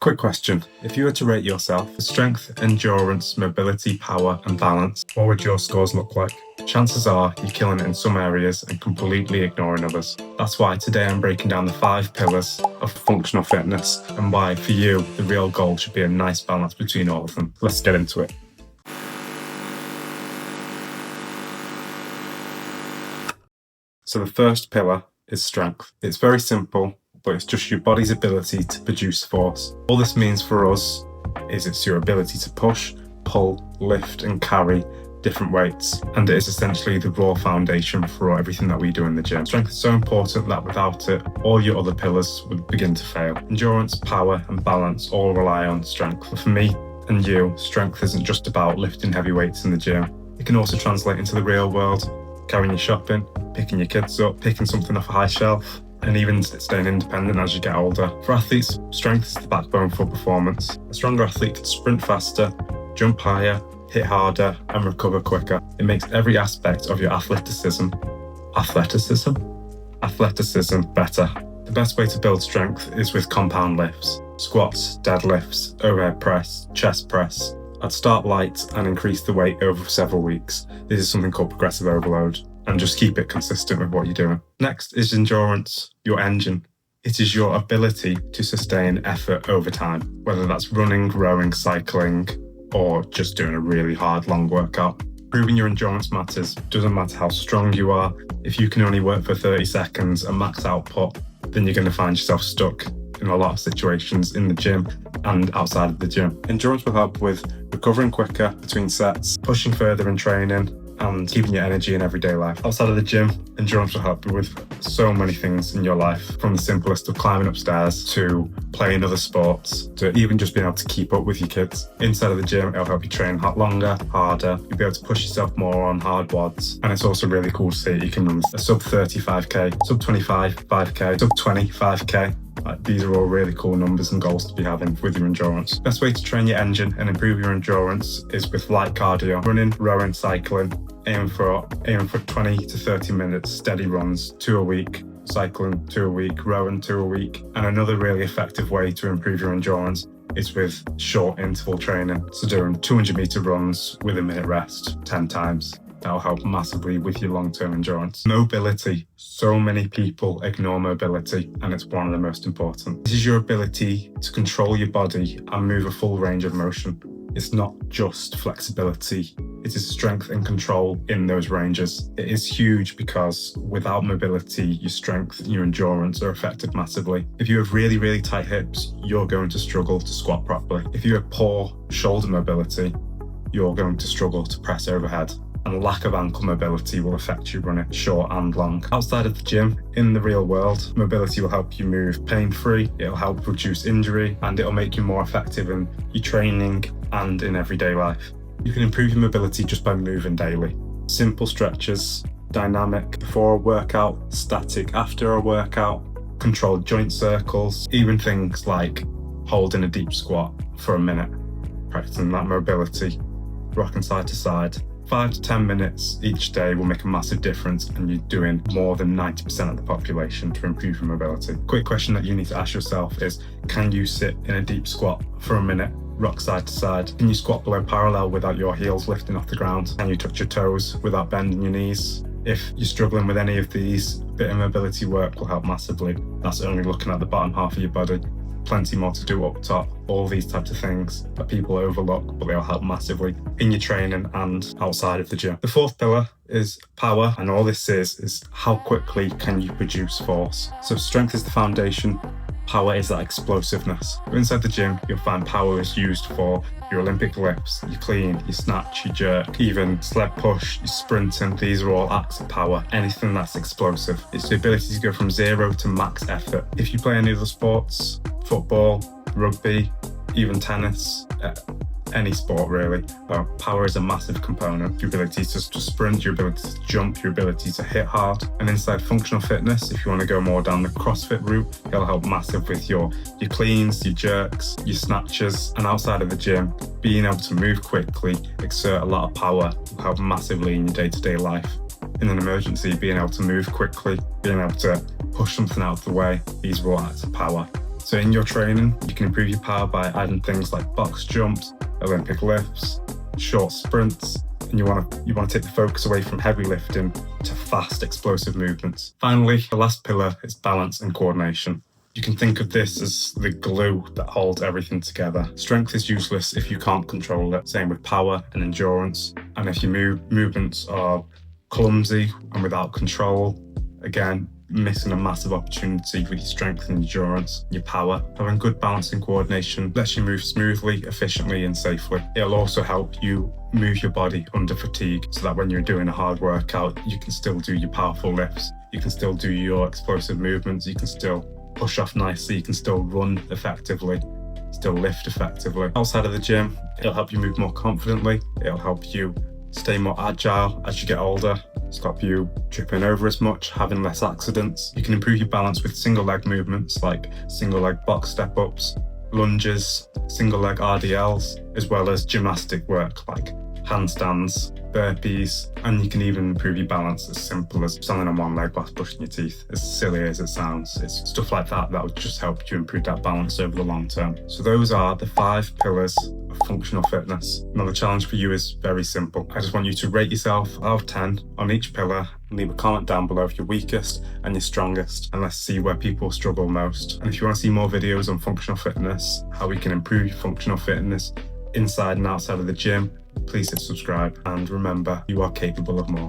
Quick question. If you were to rate yourself for strength, endurance, mobility, power, and balance, what would your scores look like? Chances are you're killing it in some areas and completely ignoring others. That's why today I'm breaking down the 5 pillars of functional fitness and why, for you, the real goal should be a nice balance between all of them. Let's get into it. So the first pillar is strength. It's very simple, but it's just your body's ability to produce force. All this means for us is it's your ability to push, pull, lift, and carry different weights, and it is essentially the raw foundation for everything that we do in the gym. Strength is so important that without it, all your other pillars would begin to fail. Endurance, power, and balance all rely on strength. But for me and you, strength isn't just about lifting heavy weights in the gym. It can also translate into the real world, carrying your shopping, picking your kids up, picking something off a high shelf, and even staying independent as you get older. For athletes, strength is the backbone for performance. A stronger athlete can sprint faster, jump higher, hit harder, and recover quicker. It makes every aspect of your athleticism better. The best way to build strength is with compound lifts. Squats, deadlifts, overhead press, chest press. I'd start light and increase the weight over several weeks. This is something called progressive overload, and just keep it consistent with what you're doing. Next is endurance, your engine. It is your ability to sustain effort over time, whether that's running, rowing, cycling, or just doing a really hard, long workout. Improving your endurance matters. Doesn't matter how strong you are. If you can only work for 30 seconds and max output, then you're going to find yourself stuck in a lot of situations in the gym and outside of the gym. Endurance will help with recovering quicker between sets, pushing further in training, and keeping your energy in everyday life. Outside of the gym, endurance will help you with so many things in your life, from the simplest of climbing upstairs to playing other sports to even just being able to keep up with your kids. Inside of the gym, it'll help you train longer, harder. You'll be able to push yourself more on hard wads. And it's also really cool to see you can run a sub 35k, sub 25 5k, sub 20 5k. These are all really cool numbers and goals to be having with your endurance. Best way to train your engine and improve your endurance is with light cardio, running, rowing, cycling. Aim for 20 to 30 minutes steady runs, 2 a week, cycling 2 a week, rowing 2 a week. And another really effective way to improve your endurance is with short interval training. So doing 200-meter runs with a minute rest 10 times. That'll help massively with your long-term endurance. Mobility. So many people ignore mobility, and it's one of the most important. This is your ability to control your body and move a full range of motion. It's not just flexibility. It is strength and control in those ranges. It is huge because without mobility, your strength and your endurance are affected massively. If you have really, really tight hips, you're going to struggle to squat properly. If you have poor shoulder mobility, you're going to struggle to press overhead. And lack of ankle mobility will affect you running short and long. Outside of the gym, in the real world, mobility will help you move pain-free, it'll help reduce injury, and it'll make you more effective in your training and in everyday life. You can improve your mobility just by moving daily. Simple stretches, dynamic before a workout, static after a workout, controlled joint circles, even things like holding a deep squat for a minute, practicing that mobility, rocking side to side. 5 to 10 minutes each day will make a massive difference, and you're doing more than 90% of the population to improve your mobility. Quick question that you need to ask yourself is, can you sit in a deep squat for a minute, rock side to side? Can you squat below parallel without your heels lifting off the ground? Can you touch your toes without bending your knees? If you're struggling with any of these, a bit of mobility work will help massively. That's only looking at the bottom half of your body. Plenty more to do up top. All these types of things that people overlook, but they'll help massively in your training and outside of the gym. The 4th pillar is power, and all this is how quickly can you produce force. So strength is the foundation. Power is that explosiveness. Inside the gym, you'll find power is used for your Olympic lifts, your clean, your snatch, your jerk, even sled push, your sprinting. These are all acts of power. Anything that's explosive. It's the ability to go from 0 to max effort. If you play any other sports, football, rugby, even tennis, any sport really, power is a massive component. Your ability to sprint, your ability to jump, your ability to hit hard. And inside functional fitness, if you want to go more down the CrossFit route, it'll help massive with your cleans, your jerks, your snatches. And outside of the gym, being able to move quickly, exert a lot of power will help massively in your day-to-day life. In an emergency, being able to move quickly, being able to push something out of the way, these are all acts of power. So in your training, you can improve your power by adding things like box jumps, Olympic lifts, short sprints, and you want to take the focus away from heavy lifting to fast, explosive movements. Finally, the last pillar is balance and coordination. You can think of this as the glue that holds everything together. Strength is useless if you can't control it. Same with power and endurance. And if your movements are clumsy and without control, again, missing a massive opportunity with your strength and endurance, your power. Having good balance and coordination lets you move smoothly, efficiently, and safely. It'll also help you move your body under fatigue so that when you're doing a hard workout, you can still do your powerful lifts, you can still do your explosive movements, you can still push off nicely, you can still run effectively, still lift effectively. Outside of the gym, it'll help you move more confidently, it'll help you stay more agile as you get older, stop you tripping over as much, having less accidents. You can improve your balance with single leg movements like single leg box step ups, lunges, single leg RDLs, as well as gymnastic work like handstands, burpees, and you can even improve your balance as simple as standing on one leg whilst brushing your teeth. As silly as it sounds, it's stuff like that that will just help you improve that balance over the long term. So those are the 5 pillars of functional fitness. Now the challenge for you is very simple. I just want you to rate yourself out of 10 on each pillar and leave a comment down below of your weakest and your strongest, and let's see where people struggle most. And if you want to see more videos on functional fitness, how we can improve your functional fitness inside and outside of the gym, please hit subscribe, and remember, you are capable of more.